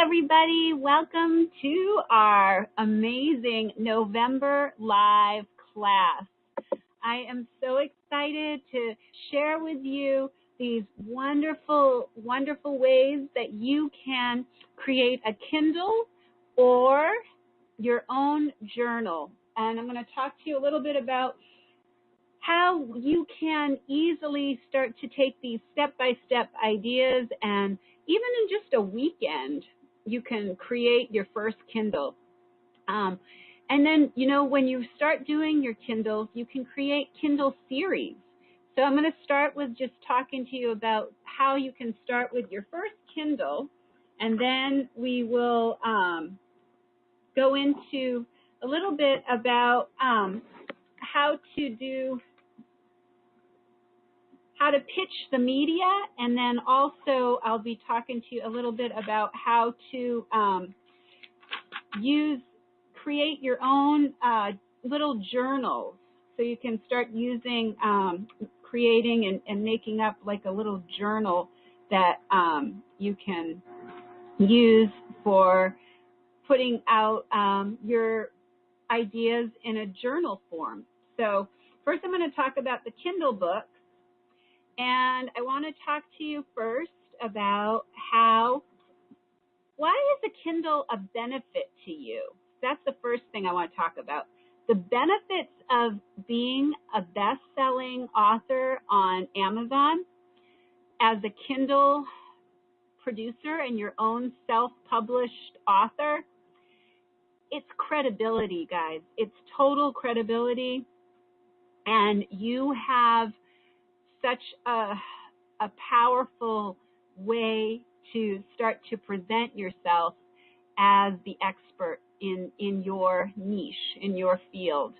everybody. Welcome to our amazing November live class. I am so excited to share with you these wonderful, wonderful ways that you can create a Kindle or your own journal. And I'm going to talk to you a little bit about how you can easily start to take these step-by-step ideas, and even in just a weekend, you can create your first Kindle. And then, when you start doing your Kindles, you can create Kindle series. So I'm going to start with just talking to you about how you can start with your first Kindle, and then we will go into a little bit about how to pitch the media, and then also I'll be talking to you a little bit about how to create your own little journals, so you can start using, creating and making up like a little journal that you can use for putting out your ideas in a journal form. So first I'm going to talk about the Kindle books. And I want to talk to you first about why is a Kindle a benefit to you? That's the first thing I want to talk about. The benefits of being a best-selling author on Amazon as a Kindle producer and your own self-published author. It's credibility, guys. It's total credibility. And you have such a powerful way to start to present yourself as the expert in your niche, in your field.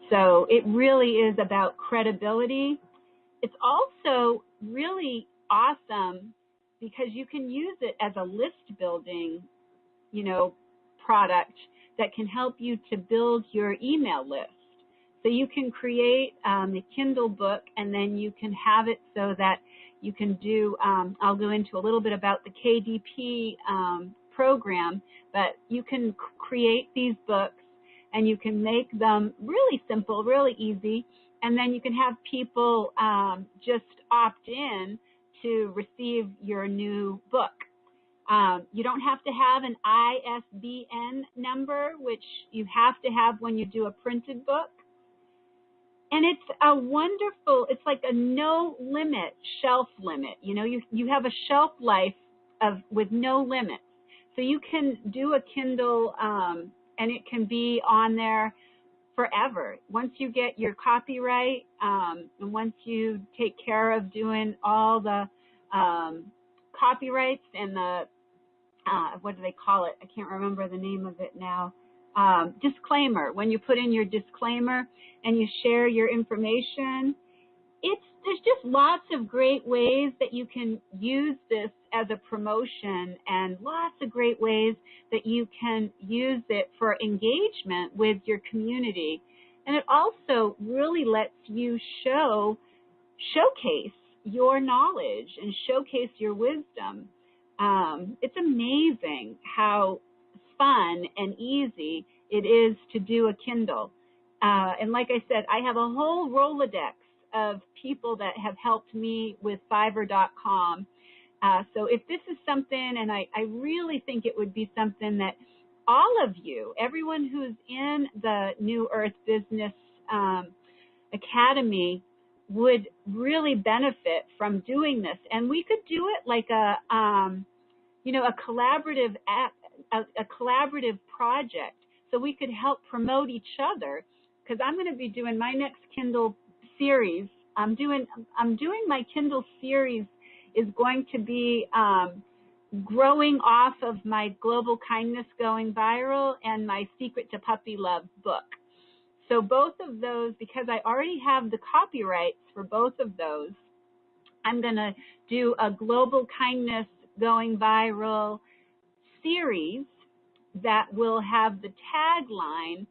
So it really is about credibility. It's also really awesome because you can use it as a list building, product that can help you to build your email list. So you can create a Kindle book, and then you can have it so that you can do, I'll go into a little bit about the KDP program, but you can create these books and you can make them really simple, really easy, and then you can have people just opt in to receive your new book. You don't have to have an ISBN number, which you have to have when you do a printed book. And it's like a no limit shelf limit. You have a shelf life with no limits. So you can do a Kindle and it can be on there forever. Once you get your copyright and once you take care of doing all the copyrights and the, what do they call it? I can't remember the name of it now. Disclaimer. When you put in your disclaimer and you share your information, there's just lots of great ways that you can use this as a promotion, and lots of great ways that you can use it for engagement with your community. And it also really lets you showcase your knowledge and showcase your wisdom. It's amazing how fun and easy it is to do a Kindle. And like I said, I have a whole Rolodex of people that have helped me with Fiverr.com. So if this is something, and I really think it would be something that all of you, everyone who's in the New Earth Business Academy, would really benefit from doing this. And we could do it like a collaborative project, so we could help promote each other. Because I'm going to be doing my next Kindle series. I'm doing my Kindle series is going to be growing off of my Global Kindness Going Viral and my Secret to Puppy Love book. So both of those, because I already have the copyrights for both of those, I'm going to do a Global Kindness Going Viral series that will have the tagline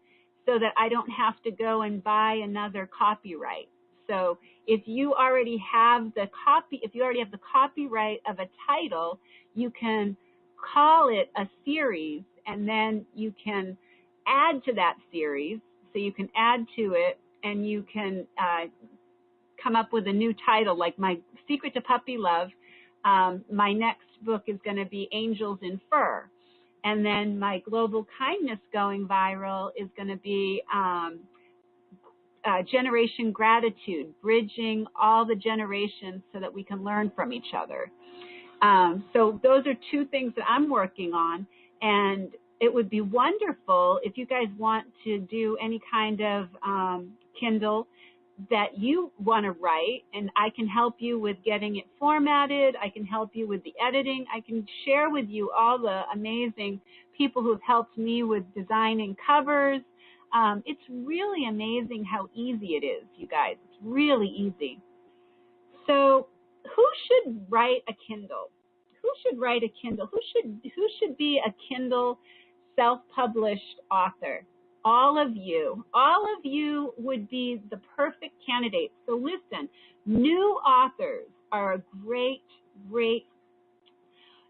so that I don't have to go and buy another copyright. So if you already have the copyright of a title, you can call it a series, and then you can add to that series. So you can add to it, and you can come up with a new title, like My Secret to Puppy Love. My next book is going to be Angels in Fur. And then my Global Kindness going viral is going to be Generation Gratitude, bridging all the generations so that we can learn from each other. So those are two things that I'm working on, and it would be wonderful if you guys want to do any kind of Kindle that you want to write, and I can help you with getting it formatted. I can help you with the editing. I can share with you all the amazing people who have helped me with designing covers. It's really amazing how easy it is, you guys. It's really easy. So who should write a Kindle? Who should write a Kindle? Who should be a Kindle self-published author? All of you would be the perfect candidate. So listen, new authors are a great,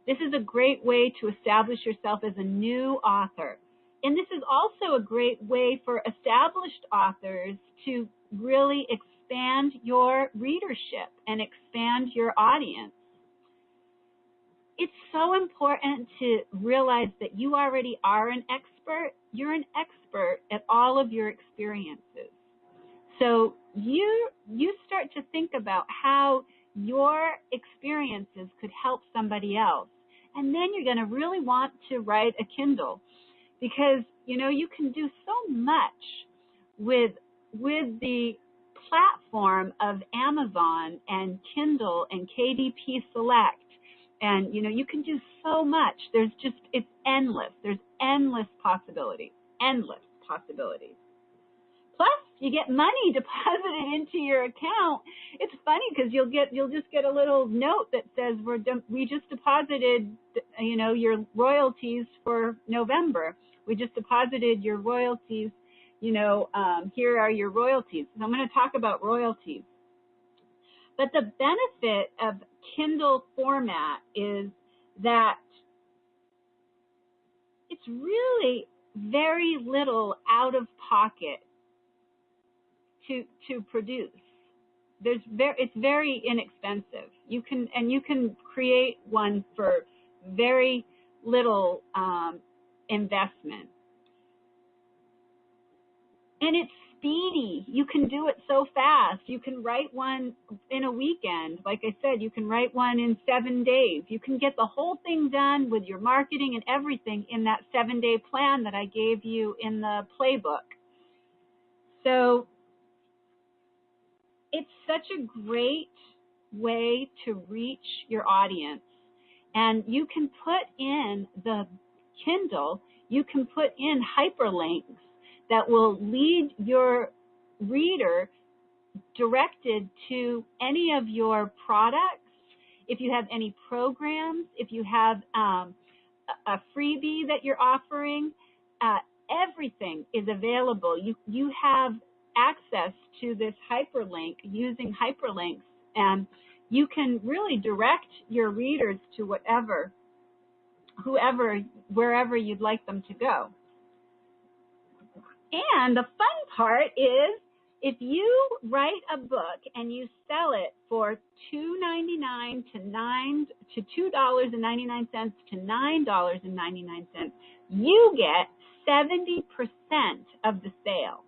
this is a great way to establish yourself as a new author. And this is also a great way for established authors to really expand your readership and expand your audience. It's so important to realize that you already are an expert. You're an expert at all of your experiences. So you start to think about how your experiences could help somebody else. And then you're going to really want to write a Kindle, because, you know, you can do so much with the platform of Amazon and Kindle and KDP Select. And, you know, you can do so much. It's endless. There's endless possibilities, Plus, you get money deposited into your account. It's funny because you'll just get a little note that says we just deposited, you know, your royalties for November. We just deposited your royalties. You know, here are your royalties. So I'm going to talk about royalties. But the benefit of Kindle format is that it's really very little out of pocket to produce. It's very inexpensive. You can create one for very little investment. And it's speedy. You can do it so fast. You can write one in a weekend. Like I said, you can write one in 7 days. You can get the whole thing done with your marketing and everything in that 7-day plan that I gave you in the playbook. So it's such a great way to reach your audience. And you can put in the Kindle, you can put in hyperlinks that will lead your reader directed to any of your products. If you have any programs, if you have a freebie that you're offering, everything is available. You have access to this hyperlink using hyperlinks, and you can really direct your readers to wherever you'd like them to go. And the fun part is, if you write a book and you sell it for $2.99 to $2.99 to $9.99, you get 70% of the sale.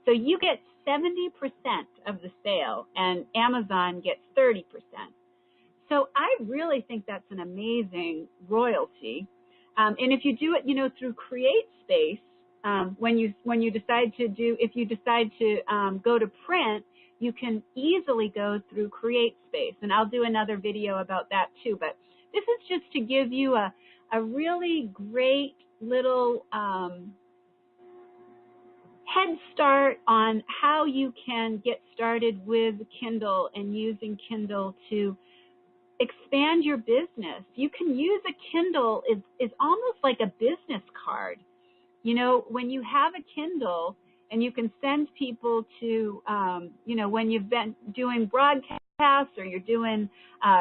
So you get 70% of the sale, and Amazon gets 30%. So I really think that's an amazing royalty. And if you do it, you know, through CreateSpace, if you decide to go to print, you can easily go through CreateSpace, and I'll do another video about that too. But this is just to give you a really great little head start on how you can get started with Kindle and using Kindle to expand your business. You can use a Kindle, it's almost like a business card. You know, when you have a Kindle and you can send people to, you know, when you've been doing broadcasts podcasts, or you're doing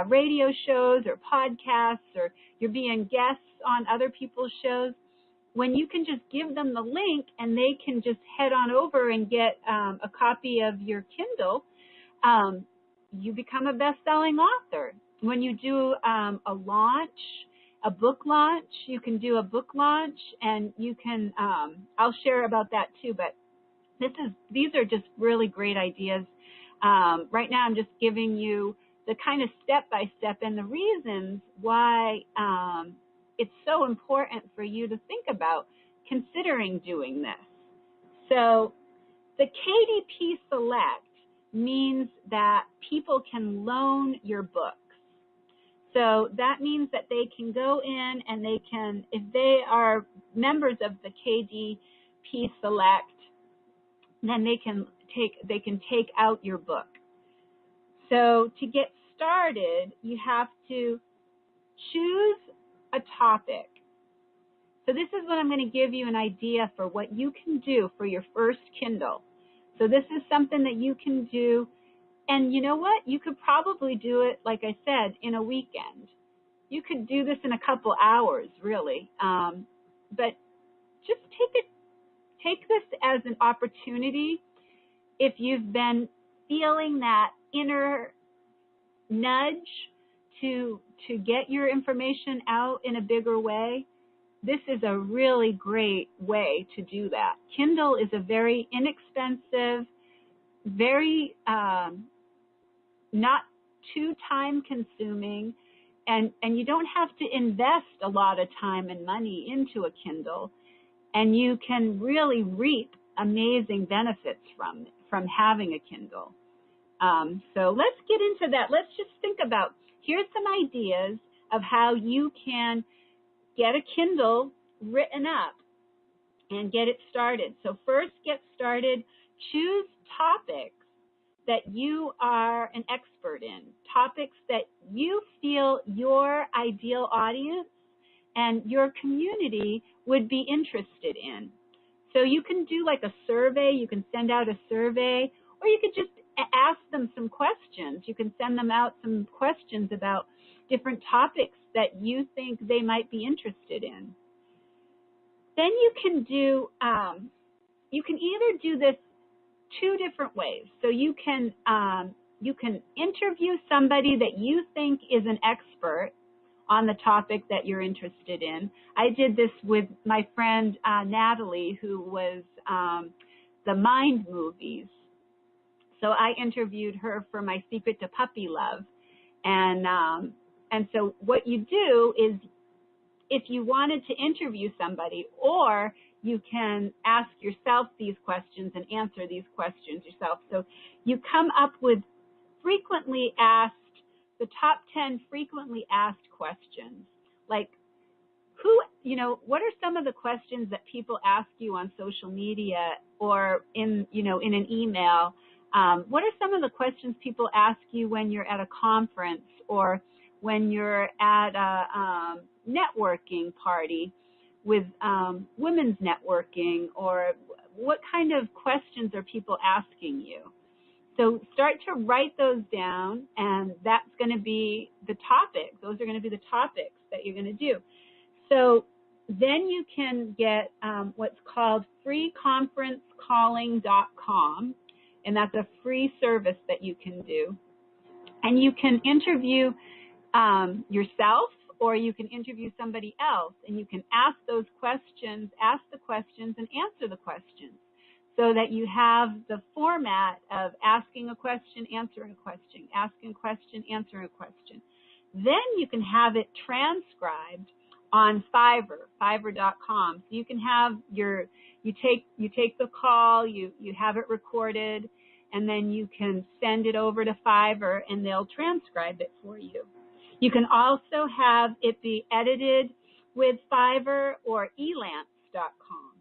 radio shows or podcasts, or you're being guests on other people's shows, when you can just give them the link and they can just head on over and get a copy of your Kindle, you become a best-selling author. When you do a launch, a book launch, you can do a book launch, and you can, I'll share about that too, but these are just really great ideas. Right now I'm just giving you the kind of step-by-step and the reasons why it's so important for you to think about considering doing this. So the KDP Select means that people can loan your books. So that means that they can go in and they can, if they are members of the KDP Select, then they can take out your book. So to get started, you have to choose a topic. So this is what I'm going to give you an idea for what you can do for your first Kindle. So this is something that you can do, and you know what? You could probably do it, like I said, in a weekend. You could do this in a couple hours, really. But just take this as an opportunity. If you've been feeling that inner nudge to get your information out in a bigger way, this is a really great way to do that. Kindle is a very inexpensive, very not too time consuming, and you don't have to invest a lot of time and money into a Kindle, and you can really reap amazing benefits from having a Kindle. So let's get into that. Let's just think about, here's some ideas of how you can get a Kindle written up and get it started. So first, get started. Choose topics that you are an expert in, topics that you feel your ideal audience and your community would be interested in. So you can do like a survey, you can send out a survey, or you could just ask them some questions. You can send them out some questions about different topics that you think they might be interested in. Then you can do, you can either do this two different ways. So you can interview somebody that you think is an expert on the topic that you're interested in. I did this with my friend Natalie, who was the Mind movies. So I interviewed her for my Secret to Puppy Love. And so what you do is, if you wanted to interview somebody, or you can ask yourself these questions and answer these questions yourself. So you come up with frequently asked, the top 10 frequently asked questions. Like, what are some of the questions that people ask you on social media or in an email? What are some of the questions people ask you when you're at a conference or when you're at a networking party with women's networking, or what kind of questions are people asking you? So start to write those down, and that's going to be the topic. Those are going to be the topics that you're going to do. So then you can get what's called freeconferencecalling.com, and that's a free service that you can do. And you can interview yourself, or you can interview somebody else, and you can ask those questions, ask the questions, and answer the questions, so that you have the format of asking a question, answering a question, asking a question, answering a question. Then you can have it transcribed on Fiverr, Fiverr.com. So you can have you take the call, you have it recorded, and then you can send it over to Fiverr, and they'll transcribe it for you. You can also have it be edited with Fiverr or elance.com.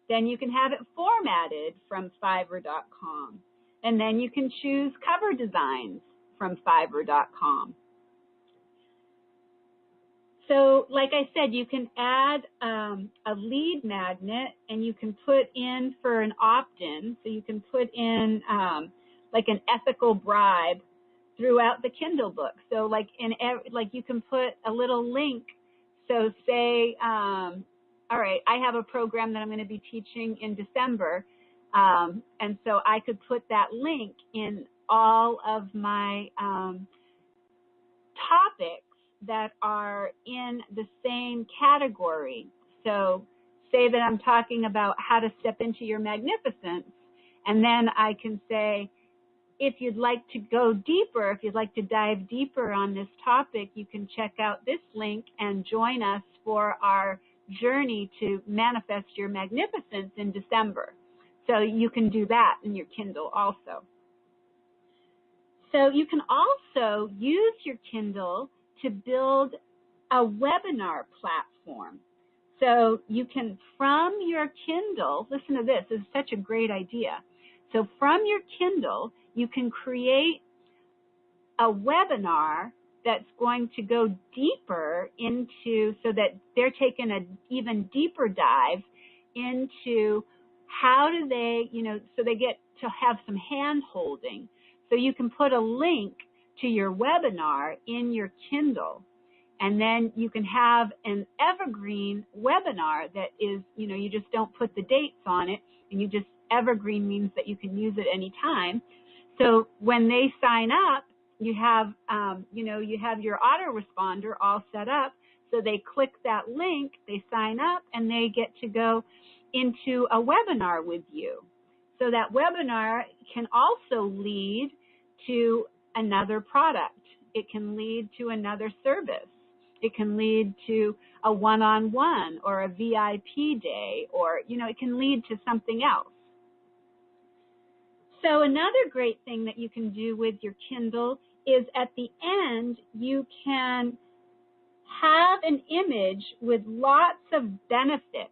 Then you can have it formatted from Fiverr.com. And then you can choose cover designs from Fiverr.com. So like I said, you can add a lead magnet, and you can put in for an opt-in. So you can put in like an ethical bribe throughout the Kindle book. So like you can put a little link. So say, all right, I have a program that I'm going to be teaching in December. And so I could put that link in all of my topics that are in the same category. So say that I'm talking about how to step into your magnificence, and then I can say, if you'd like to go deeper, if you'd like to dive deeper on this topic, you can check out this link and join us for our journey to manifest your magnificence in December. So you can do that in your Kindle also. So you can also use your Kindle to build a webinar platform. So you can, from your Kindle, listen to this, this is such a great idea. So from your Kindle, you can create a webinar that's going to go deeper into, so that they're taking an even deeper dive into how do they, so they get to have some hand holding. So you can put a link to your webinar in your Kindle, and then you can have an evergreen webinar that is, you just don't put the dates on it, and you just, evergreen means that you can use it anytime. So when they sign up, you have, you have your autoresponder all set up. So they click that link, they sign up, and they get to go into a webinar with you. So that webinar can also lead to another product. It can lead to another service. It can lead to a one-on-one or a VIP day, or, it can lead to something else. So another great thing that you can do with your Kindle is at the end, you can have an image with lots of benefits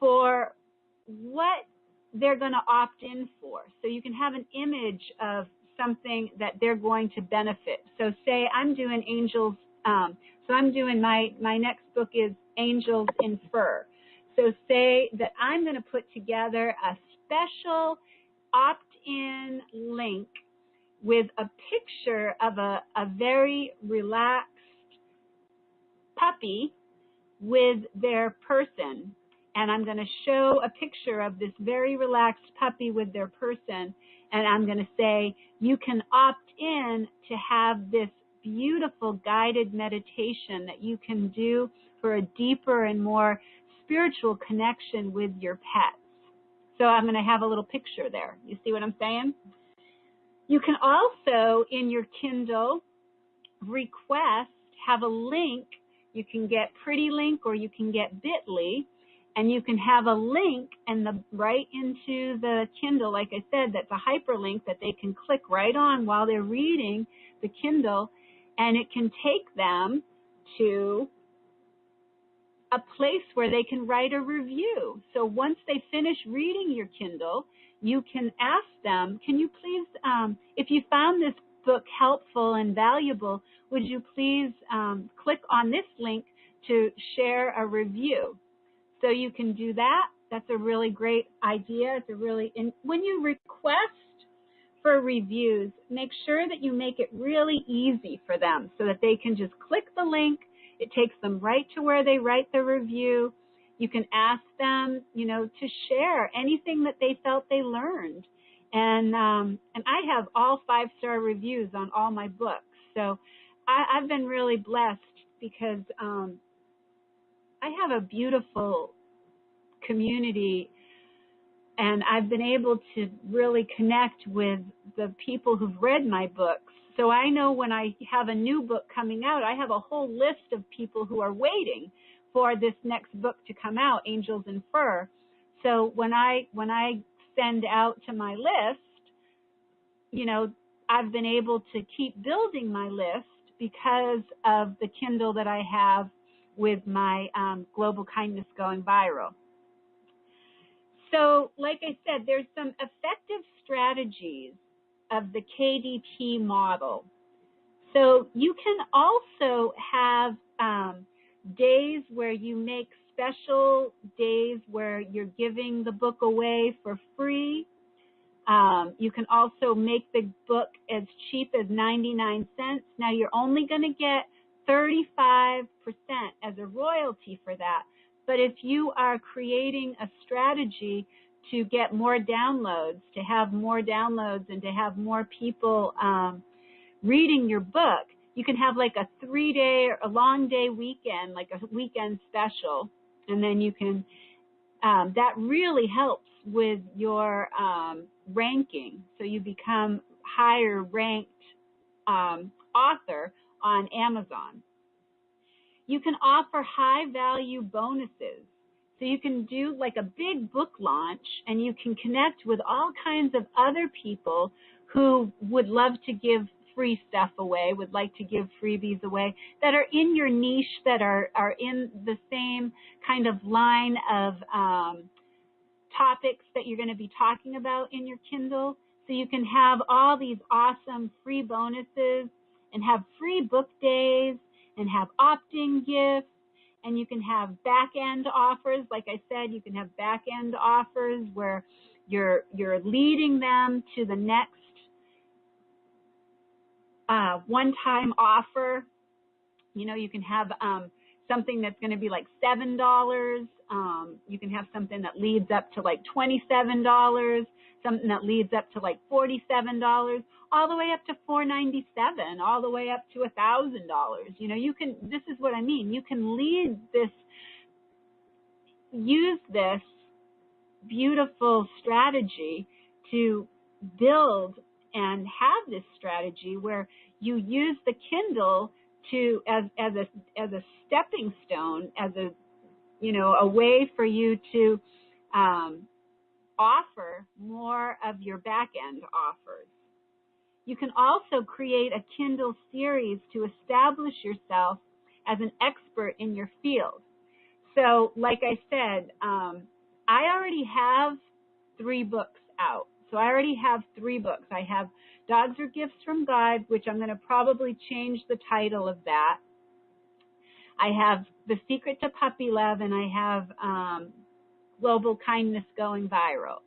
for what they're going to opt in for. So you can have an image of something that they're going to benefit. So say I'm doing angels, so I'm doing my next book is Angels in Fur. So say that I'm going to put together a special opt-in link with a picture of a very relaxed puppy with their person. And I'm going to show a picture of this very relaxed puppy with their person. And I'm going to say, you can opt in to have this beautiful guided meditation that you can do for a deeper and more spiritual connection with your pets. So I'm going to have a little picture there. You see what I'm saying? You can also, in your Kindle, request, have a link. You can get Pretty Link or you can get Bitly, and you can have a link and right into the Kindle, like I said, that's a hyperlink that they can click right on while they're reading the Kindle, and it can take them to a place where they can write a review. So once they finish reading your Kindle, you can ask them, can you please, if you found this book helpful and valuable, would you please click on this link to share a review? So you can do that. That's a really great idea. It's a really, and when you request for reviews, make sure that you make it really easy for them so that they can just click the link. It takes them right to where they write the review. You can ask them, to share anything that they felt they learned. And I have all 5-star reviews on all my books. So I've been really blessed because I have a beautiful community, and I've been able to really connect with the people who've read my books. So I know when I have a new book coming out, I have a whole list of people who are waiting for this next book to come out, Angels in Fur. So when I send out to my list, I've been able to keep building my list because of the Kindle that I have with my Global Kindness going viral. So like I said, there's some effective strategies of the KDT model. So you can also have days where you make special days where you're giving the book away for free. You can also make the book as cheap as 99 cents. Now, you're only going to get 35% as a royalty for that. But if you are creating a strategy to get more downloads, to have more downloads, and to have more people reading your book, you can have like a 3-day or a long day weekend, like a weekend special, and then you can, that really helps with your ranking. So you become higher ranked author on Amazon. You can offer high value bonuses. So you can do like a big book launch, and you can connect with all kinds of other people who would love to give free stuff away, would like to give freebies away, that are in your niche, that are in the same kind of line of topics that you're going to be talking about in your Kindle. So you can have all these awesome free bonuses and have free book days and have opt-in gifts, and you can have back-end offers. Like I said, you can have back-end offers where you're leading them to the next one-time offer. You know, you can have something that's going to be like $7. You can have something that leads up to like $27, something that leads up to like $47, all the way up to $497, all the way up to $1,000. You know, you can, this is what I mean. You can lead this, use this beautiful strategy to build and have this strategy where you use the Kindle to as a stepping stone, as a, you know, a way for you to offer more of your back end offers. You can also create a Kindle series to establish yourself as an expert in your field. So, like I said, I already have 3 books out. So I already have 3 books. I have Dogs Are Gifts from God, which I'm going to probably change the title of that. I have The Secret to Puppy Love, and I have Global Kindness Going Viral.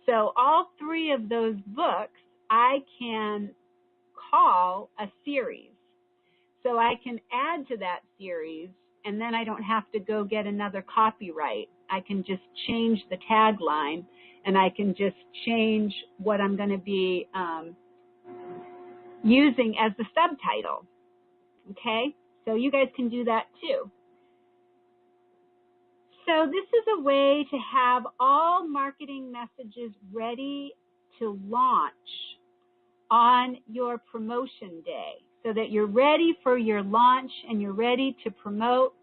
So all 3 of those books I can call a series. So I can add to that series, and then I don't have to go get another copyright. I can just change the tagline, and I can just change what I'm going to be using as the subtitle. Okay? So you guys can do that too. So this is a way to have all marketing messages ready to launch on your promotion day, so that you're ready for your launch and you're ready to promote.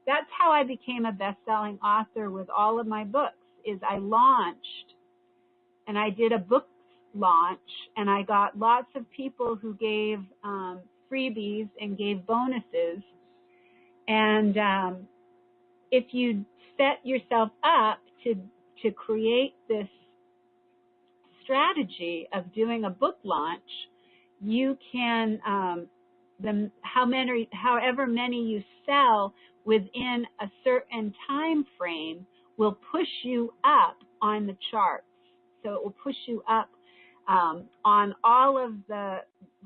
That's how I became a best-selling author with all of my books, is I launched and I did a book launch, and I got lots of people who gave freebies and gave bonuses. And if you set yourself up to create this strategy of doing a book launch, you can, however many you sell within a certain time frame will push you up on the charts. So it will push you up on all of the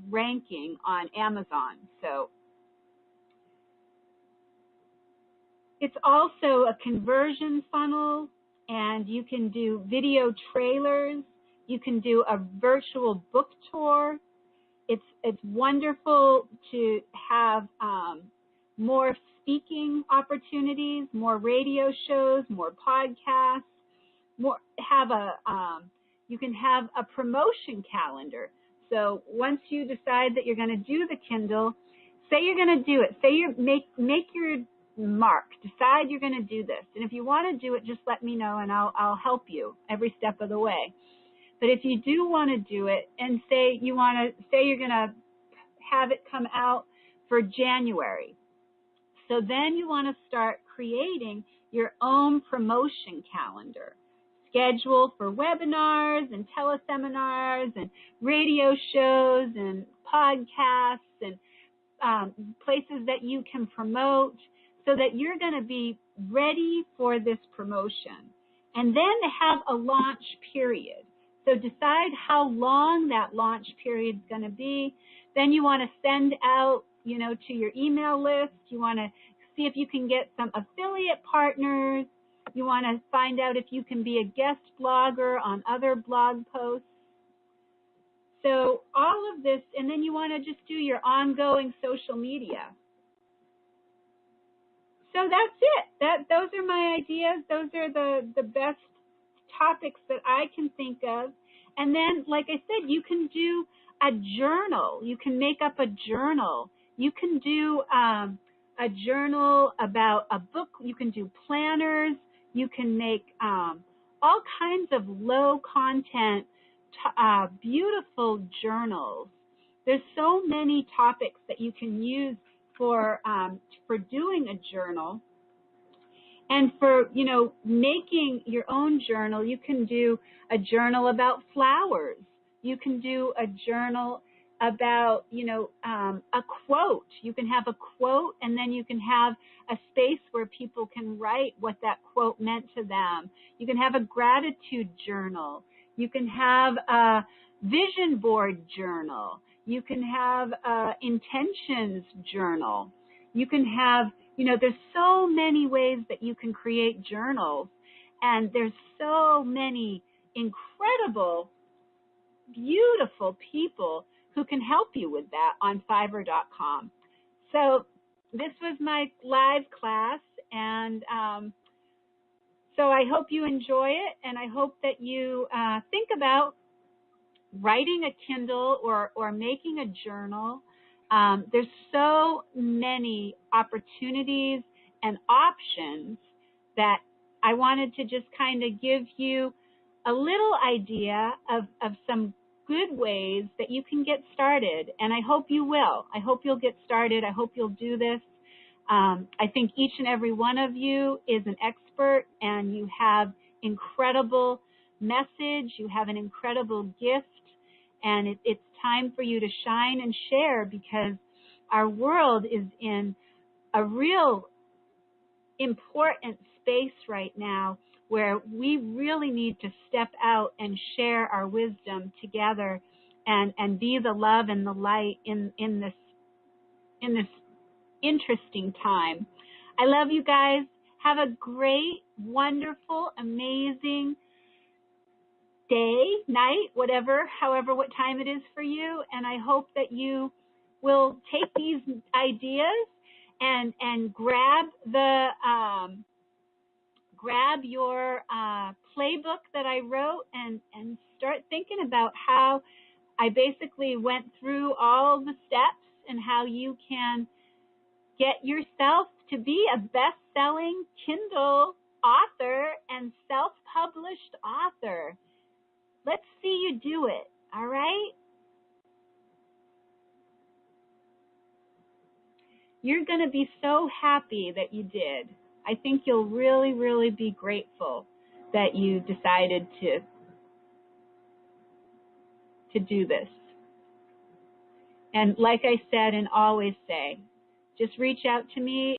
ranking on Amazon. So it's also a conversion funnel, and you can do video trailers. You can do a virtual book tour. It's wonderful to have more speaking opportunities, more radio shows, more podcasts, you can have a promotion calendar. So once you decide that you're going to do the Kindle, say you're going to do it. Say you make your mark. Decide you're going to do this. And if you want to do it, just let me know, and I'll help you every step of the way. But if you do want to do it, and say you're going to have it come out for January. So then you want to start creating your own promotion calendar. Schedule for webinars and teleseminars and radio shows and podcasts and places that you can promote, so that you're going to be ready for this promotion. And then have a launch period. So decide how long that launch period is going to be. Then you want to send out, to your email list. You want to see if you can get some affiliate partners. You want to find out if you can be a guest blogger on other blog posts. So all of this, and then you want to just do your ongoing social media. So that's it. Those are my ideas. Those are the best topics that I can think of. And then, like I said, you can do a journal. You can make up a journal. You can do a journal about a book. You can do planners. You can make all kinds of low content, beautiful journals. There's so many topics that you can use for doing a journal. And for, making your own journal, you can do a journal about flowers. You can do a journal about, a quote. You can have a quote, and then you can have a space where people can write what that quote meant to them. You can have a gratitude journal. You can have a vision board journal. You can have a intentions journal. You can have, there's so many ways that you can create journals, and there's so many incredible, beautiful people who can help you with that on Fiverr.com. So this was my live class, and so I hope you enjoy it, and I hope that you think about writing a Kindle or making a journal. There's so many opportunities and options that I wanted to just kind of give you a little idea of some good ways that you can get started. And I hope you will. I hope you'll get started. I hope you'll do this. I think each and every one of you is an expert, and you have incredible message. You have an incredible gift. And it's time for you to shine and share, because our world is in a real important space right now where we really need to step out and share our wisdom together and be the love and the light in this interesting time. I love you guys. Have a great, wonderful, amazing day, night, however what time it is for you, and I hope that you will take these ideas and grab your playbook that I wrote and start thinking about how I basically went through all the steps and how you can get yourself to be a best-selling Kindle author and self-published author. Let's see you do it, all right? You're going to be so happy that you did. I think you'll really, really be grateful that you decided to do this. And like I said and always say, just reach out to me